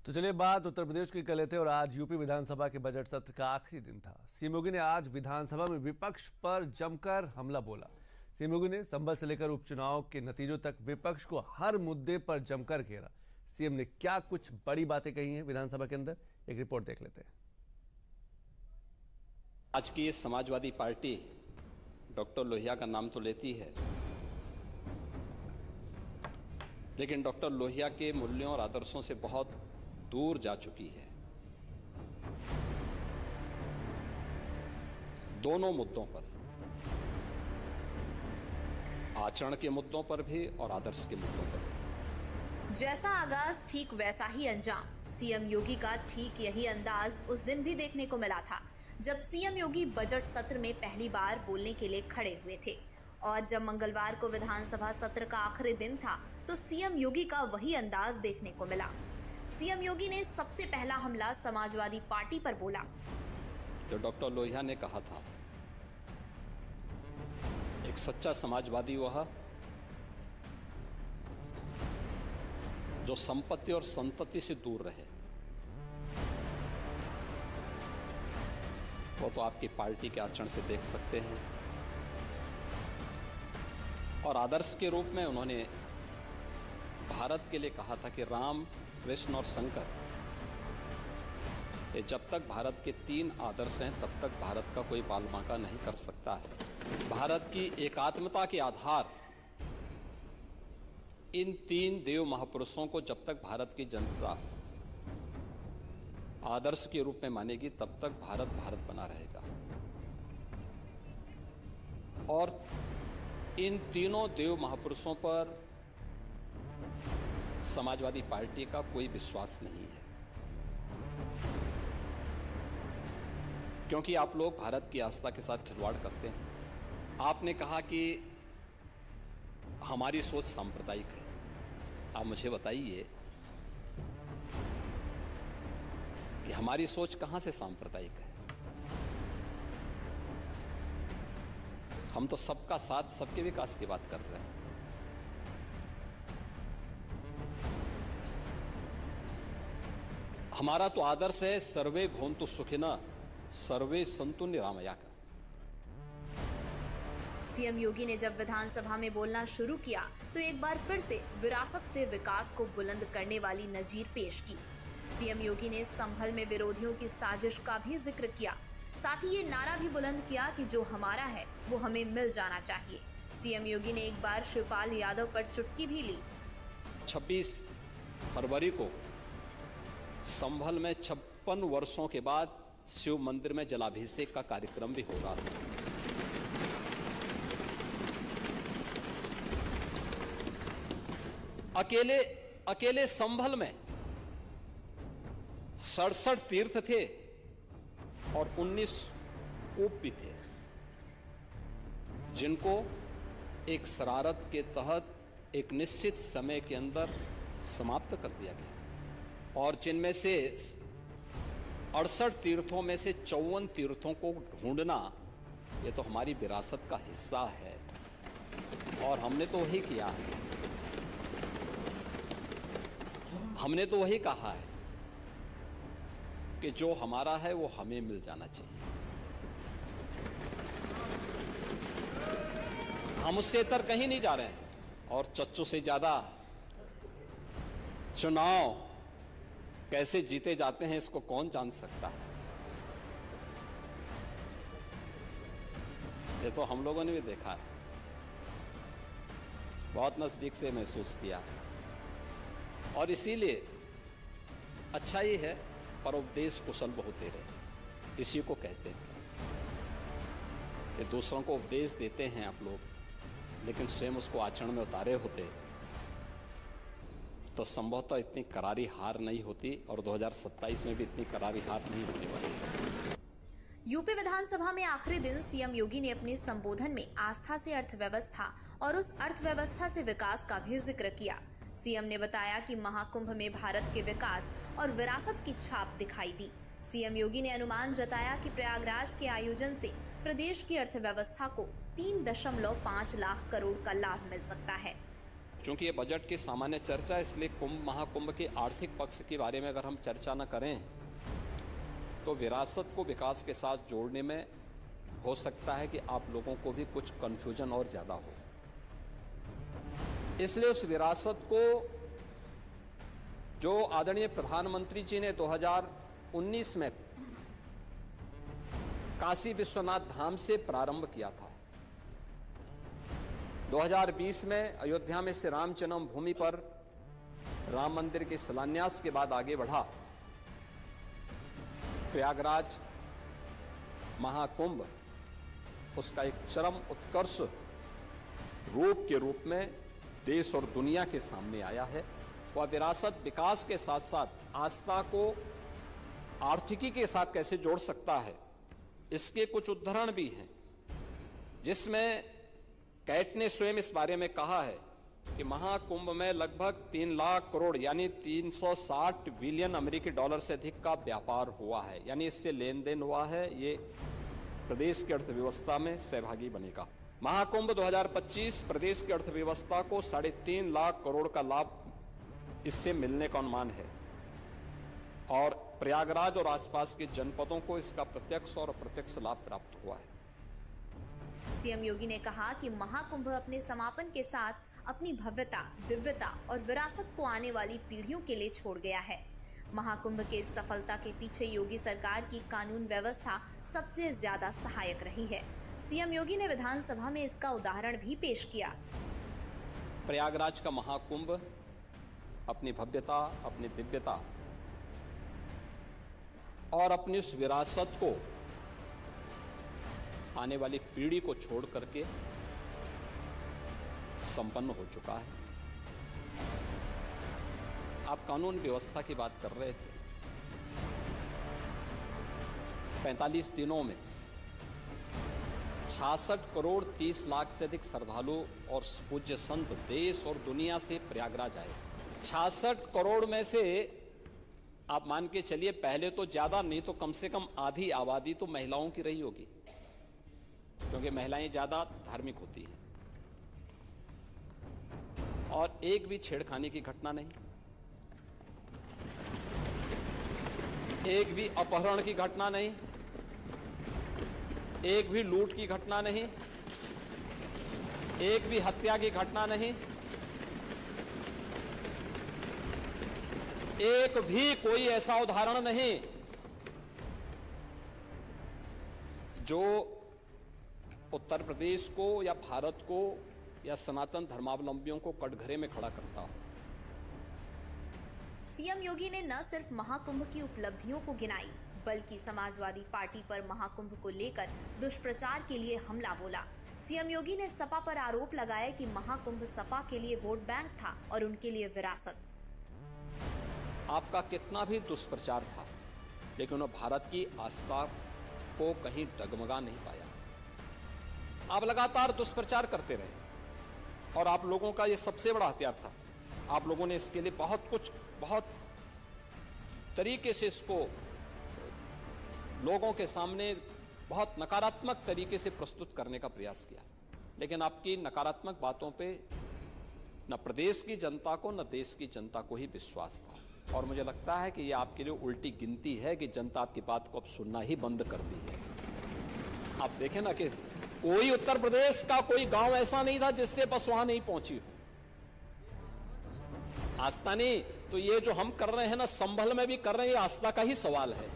तो चलिए बात उत्तर प्रदेश की कर लेते हैं और आज यूपी विधानसभा के बजट सत्र का आखिरी दिन था। सीएम योगी ने आज विधानसभा में विपक्ष पर जमकर हमला बोला। सीएम योगी ने संभल से लेकर उपचुनाव के नतीजों तक विपक्ष को हर मुद्दे पर जमकर घेरा। सीएम ने क्या कुछ बड़ी बातें कही हैं विधानसभा के अंदर, एक रिपोर्ट देख लेते हैं। आज की समाजवादी पार्टी डॉक्टर लोहिया का नाम तो लेती है, लेकिन डॉक्टर लोहिया के मूल्यों और आदर्शों से बहुत दूर जा चुकी है। दोनों मुद्दों पर, आचरण के मुद्दों पर भी और आदर्श के मुद्दों पर भी। जैसा आगाज ठीक वैसा ही अंजाम। सीएम योगी का ठीक यही अंदाज उस दिन भी देखने को मिला था जब सीएम योगी बजट सत्र में पहली बार बोलने के लिए खड़े हुए थे। और जब मंगलवार को विधानसभा सत्र का आखिरी दिन था तो सीएम योगी का वही अंदाज देखने को मिला। सीएम योगी ने सबसे पहला हमला समाजवादी पार्टी पर बोला। जो डॉक्टर लोहिया ने कहा था, एक सच्चा समाजवादी वह जो संपत्ति और संतति से दूर रहे, वो तो आपकी पार्टी के आचरण से देख सकते हैं। और आदर्श के रूप में उन्होंने भारत के लिए कहा था कि राम, कृष्ण और शंकर, ये जब तक भारत के तीन आदर्श हैं तब तक भारत का कोई बालबांका नहीं कर सकता है। भारत की एकात्मता के आधार इन तीन देव महापुरुषों को जब तक भारत की जनता आदर्श के रूप में मानेगी तब तक भारत भारत बना रहेगा। और इन तीनों देव महापुरुषों पर समाजवादी पार्टी का कोई विश्वास नहीं है, क्योंकि आप लोग भारत की आस्था के साथ खिलवाड़ करते हैं। आपने कहा कि हमारी सोच सांप्रदायिक है। आप मुझे बताइए कि हमारी सोच कहां से सांप्रदायिक है? हम तो सबका साथ, सबके विकास की बात कर रहे हैं। हमारा तो आदर्श है सर्वे भवन्तु सुखिनः सर्वे सन्तु निरामया का। सीएम योगी ने जब विधानसभा में बोलना शुरू किया तो एक बार फिर से विरासत से विकास को बुलंद करने वाली नजीर पेश की। सीएम योगी ने संभल में विरोधियों की साजिश का भी जिक्र किया। साथ ही ये नारा भी बुलंद किया कि जो हमारा है वो हमें मिल जाना चाहिए। सीएम योगी ने एक बार शिवपाल यादव पर चुटकी भी ली। 26 फरवरी को संभल में 56 वर्षों के बाद शिव मंदिर में जलाभिषेक का कार्यक्रम भी हो रहा था। अकेले संभल में 67 तीर्थ थे और 19 कूप भी थे, जिनको एक शरारत के तहत एक निश्चित समय के अंदर समाप्त कर दिया गया। और जिनमें से 68 तीर्थों में से 54 तीर्थों को ढूंढना, ये तो हमारी विरासत का हिस्सा है और हमने तो वही किया है। हमने तो वही कहा है कि जो हमारा है वो हमें मिल जाना चाहिए। हम उससे इतर कहीं नहीं जा रहे हैं। और चच्चू से ज्यादा चुनाव कैसे जीते जाते हैं इसको कौन जान सकता है? ये तो हम लोगों ने भी देखा है, बहुत नजदीक से महसूस किया है। और इसीलिए अच्छा ही है, पर उपदेश कुशल बहुते रहे, इसी को कहते हैं। ये दूसरों को उपदेश देते हैं आप लोग, लेकिन स्वयं उसको आचरण में उतारे होते तो संभवतः इतनी करारी हार नहीं होती और 2027 में भी इतनी करारी हार नहीं होने वाली। यूपी विधानसभा में आखिरी दिन सीएम योगी ने अपने संबोधन में आस्था से अर्थव्यवस्था और उस अर्थव्यवस्था से विकास का भी जिक्र किया। सीएम ने बताया कि महाकुंभ में भारत के विकास और विरासत की छाप दिखाई दी। सीएम योगी ने अनुमान जताया कि प्रयागराज के आयोजन से प्रदेश की अर्थव्यवस्था को 3.5 लाख करोड़ का लाभ मिल सकता है। चूंकि ये बजट की सामान्य चर्चा है, इसलिए कुंभ महाकुंभ के आर्थिक पक्ष के बारे में अगर हम चर्चा न करें तो विरासत को विकास के साथ जोड़ने में हो सकता है कि आप लोगों को भी कुछ कंफ्यूजन और ज्यादा हो। इसलिए उस विरासत को जो आदरणीय प्रधानमंत्री जी ने 2019 में काशी विश्वनाथ धाम से प्रारंभ किया था, 2020 में अयोध्या में श्री राम जन्मभूमि पर राम मंदिर के शिलान्यास के बाद आगे बढ़ा, प्रयागराज महाकुंभ उसका एक चरम उत्कर्ष रूप के रूप में देश और दुनिया के सामने आया है। वह विरासत विकास के साथ साथ आस्था को आर्थिकी के साथ कैसे जोड़ सकता है, इसके कुछ उदाहरण भी हैं, जिसमें कैट ने स्वयं इस बारे में कहा है कि महाकुंभ में लगभग 3 लाख करोड़ यानी 360 बिलियन अमेरिकी डॉलर से अधिक का व्यापार हुआ है, यानी इससे लेन देन हुआ है। ये प्रदेश की अर्थव्यवस्था में सहभागी बनेगा। महाकुंभ 2025 प्रदेश की अर्थव्यवस्था को 3.5 लाख करोड़ का लाभ इससे मिलने का अनुमान है और प्रयागराज और आसपास के जनपदों को इसका प्रत्यक्ष और अप्रत्यक्ष लाभ प्राप्त हुआ है। सीएम योगी ने कहा कि महाकुंभ अपने समापन के साथ अपनी भव्यता, दिव्यता और विरासत को आने वाली पीढ़ियों के लिए छोड़ गया है। महाकुंभ के सफलता के पीछे योगी सरकार की कानून व्यवस्था सबसे ज्यादा सहायक रही है। सीएम योगी ने विधानसभा में इसका उदाहरण भी पेश किया। प्रयागराज का महाकुंभ अपनी भव्यता, अपनी दिव्यता और अपनी उस विरासत को आने वाली पीढ़ी को छोड़ करके संपन्न हो चुका है। आप कानून व्यवस्था की बात कर रहे थे। 45 दिनों में 66 करोड़ 30 लाख से अधिक श्रद्धालु और पूज्य संत देश और दुनिया से प्रयागराज आए। 66 करोड़ में से आप मान के चलिए, पहले तो ज्यादा नहीं तो कम से कम आधी आबादी तो महिलाओं की रही होगी, क्योंकि महिलाएं ज्यादा धार्मिक होती हैं। और एक भी छेड़खानी की घटना नहीं, एक भी अपहरण की घटना नहीं, एक भी लूट की घटना नहीं, एक भी हत्या की घटना नहीं, एक भी कोई ऐसा उदाहरण नहीं जो उत्तर प्रदेश को या भारत को या सनातन धर्मावलंबियों को कटघरे में खड़ा करता हो। सीएम योगी ने न सिर्फ महाकुंभ की उपलब्धियों को गिनाई, बल्कि समाजवादी पार्टी पर महाकुंभ को लेकर दुष्प्रचार के लिए हमला बोला। सीएम योगी ने सपा पर आरोप लगाया कि महाकुंभ सपा के लिए वोट बैंक था और उनके लिए विरासत। आपका कितना भी दुष्प्रचार था, लेकिन उन्होंने भारत की आस्था को कहीं डगमगा नहीं पाया। आप लगातार दुष्प्रचार करते रहे और आप लोगों का यह सबसे बड़ा हथियार था। आप लोगों ने इसके लिए बहुत तरीके से इसको लोगों के सामने बहुत नकारात्मक तरीके से प्रस्तुत करने का प्रयास किया, लेकिन आपकी नकारात्मक बातों पे न प्रदेश की जनता को न देश की जनता को ही विश्वास था। और मुझे लगता है कि यह आपके लिए उल्टी गिनती है कि जनता आपकी बात को अब सुनना ही बंद कर दी है। आप देखें ना कि कोई उत्तर प्रदेश का कोई गांव ऐसा नहीं था जिससे बस वहां नहीं पहुंची हो। आस्था नहीं तो ये जो हम कर रहे हैं ना, संभल में भी कर रहे हैं, ये आस्था का ही सवाल है।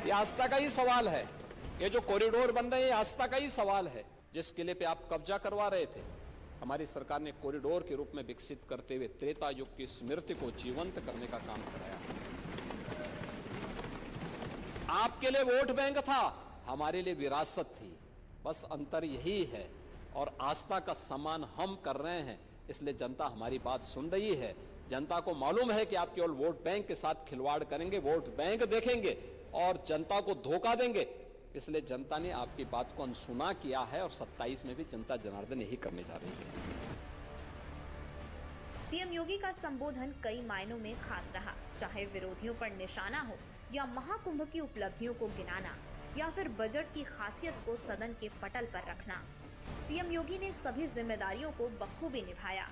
ये आस्था का ही सवाल है। ये जो कॉरिडोर बन रहे हैं, ये आस्था का ही सवाल है। जिस किले पे आप कब्जा करवा रहे थे, हमारी सरकार ने कॉरिडोर के रूप में विकसित करते हुए त्रेता युग की स्मृति को जीवंत करने का काम कराया। आपके लिए वोट बैंक था, हमारे लिए विरासत थी। बस अंतर यही है। और आस्था का सम्मान हम कर रहे हैं, इसलिए जनता हमारी बात सुन रही है। जनता को मालूम है कि आप केवल वोट बैंक के साथ खिलवाड़ करेंगे, वोट बैंक देखेंगे और जनता को धोखा देंगे। इसलिए जनता ने आपकी बात को अनसुना किया है और 27 में भी जनता जनार्दन यही करने जा रही है। सीएम योगी का संबोधन कई मायनों में खास रहा, चाहे विरोधियों पर निशाना हो या महाकुंभ की उपलब्धियों को गिनाना या फिर बजट की खासियत को सदन के पटल पर रखना। सीएम योगी ने सभी जिम्मेदारियों को बखूबी निभाया।